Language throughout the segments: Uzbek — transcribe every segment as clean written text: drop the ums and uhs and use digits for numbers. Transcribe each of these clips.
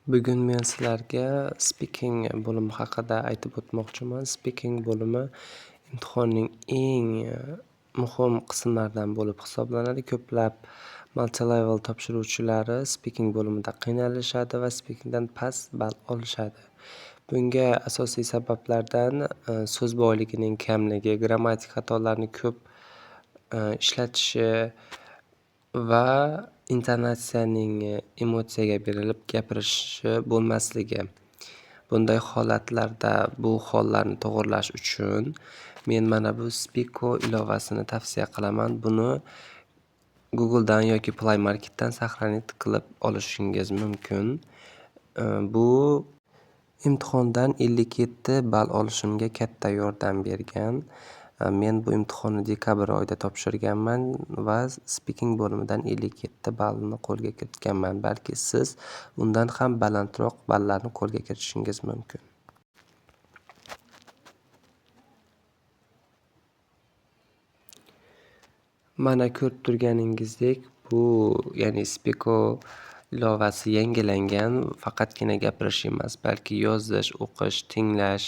Bugun men sizlarga speaking bo'limi haqida aytib o'tmoqchiman. Speaking bo'limi imtihonning eng muhim qismlaridan bo'lib hisoblanadi. Ko'plab multi-level topshiruvchilari speaking bo'limida qiynalishadi va speakingdan past ball olishadi. Bunga asosiy sabablardan so'z boyligining kamligi, grammatik xatolarni ko'p ishlatishi va intonatsiyaning emotsiyaga berilib gapirishi bo'lmasligi. Bunday holatlarda bu hollarni to'g'irlash uchun men mana bu Speako ilovasini tavsiya qilaman. Buni Google'dan yoki Play Marketdan saqlanib qilib olishingiz mumkin. Bu imtihondan 57 ball olishimga katta yordam bergan. Men bu imtihonni dekabr oyida topshirganman va speaking bo'limidan 57 ballni qo'lga kiritganman. Balki siz undan ham balandroq ballarni qo'lga kiritishingiz mumkin. Mana ko'rib turganingizdek, bu ya'ni Speako ilovasi yangilangan. Faqatgina gapirish emas, balki yozish, o'qish, tinglash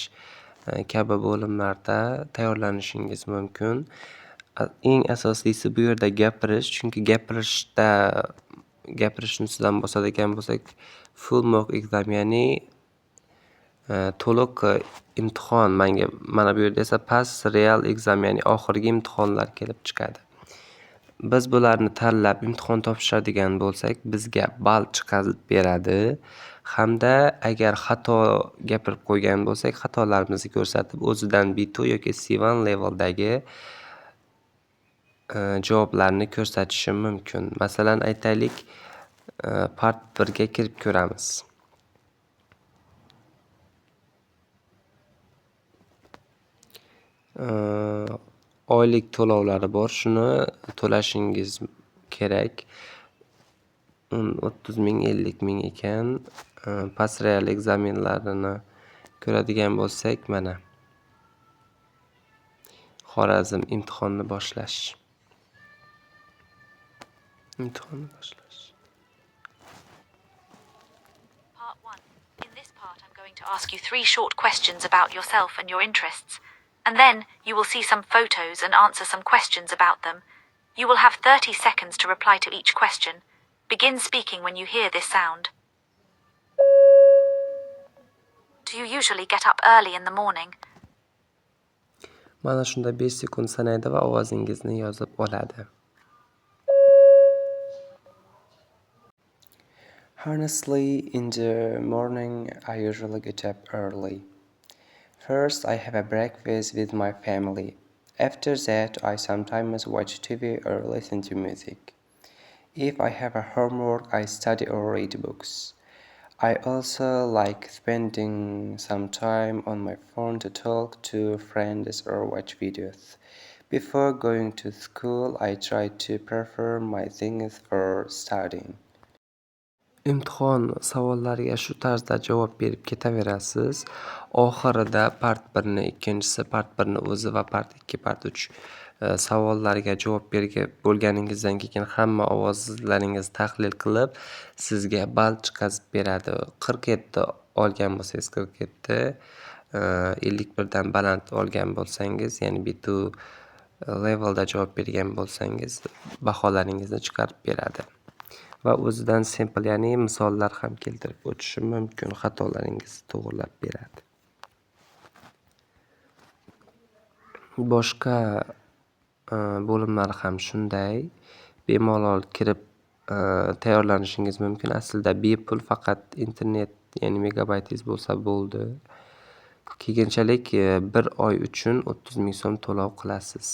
kabi bo'limlarda tayyorlanishingiz mumkin. Eng asosiysi bu yerda gapirish, chunki gapirishni ustidan bosadigan bo'lsak, full mock exam, ya'ni to'liq imtihon. Mana bu yerda esa past real exam, ya'ni oxirgi imtihonlar kelib chiqadi. Biz bularni tanlab imtihon topshiradigan bo'lsak, bizga ball chiqarib beradi hamda agar xato gapirib qo'ygan bo'lsak, xatolarimizni ko'rsatib, o'zidan B2 yoki C1 leveldagi javoblarni ko'rsatishi mumkin. Masalan, aytaylik, part 1 ga kirib ko'ramiz. Oylik to'lovlari bor, shuni to'lashingiz kerak. 30 ming, 50 ming ekan. Past real ekzamenlarini ko'radigan bo'lsak, mana Xorazm imtihonni boshlash. Part 1. In this part, I'm going to ask you 3 short questions about yourself and your interests. And then you will see some photos and answer some questions about them. You will have 30 seconds to reply to each question. Begin speaking when you hear this sound. Do you usually get up early in the morning? Mana shunda 5 sekund sanaydi va ovozingizni yozib oladi. Honestly, in the morning, I usually get up early. First, I have a breakfast with my family. After that, I sometimes watch TV or listen to music. If I have a homework, I study or read books. I also like spending some time on my phone to talk to friends or watch videos. Before going to school, I try to prepare my things for studying. Imtihon savollariga shu tarzda javob berib ketaverasiz. Oxirida part 1 ni, ikkinchisi part 1 ni o'zi va part 2, part 3 savollarga javob bo'lganingizdan keyin hamma ovozlaringizni tahlil qilib, sizga ball chiqazib beradi. 47 olgan bo'lsangiz 47, 51 dan baland olgan bo'lsangiz, ya'ni B2 levelda javob bergan bo'lsangiz, baholaringizni chiqarib beradi. Va o'zidan sample, ya'ni misollar ham keltirib o'tishi mumkin, xatolaringizni to'g'rilab beradi. Boshqa bo'limlar ham shunday. Bemalol kirib tayyorlanishingiz mumkin. Aslida bepul, faqat internet, ya'ni megabaytingiz bo'lsa bo'ldi. Keyinchalik 1 oy uchun 30 ming so'm to'lov qilasiz.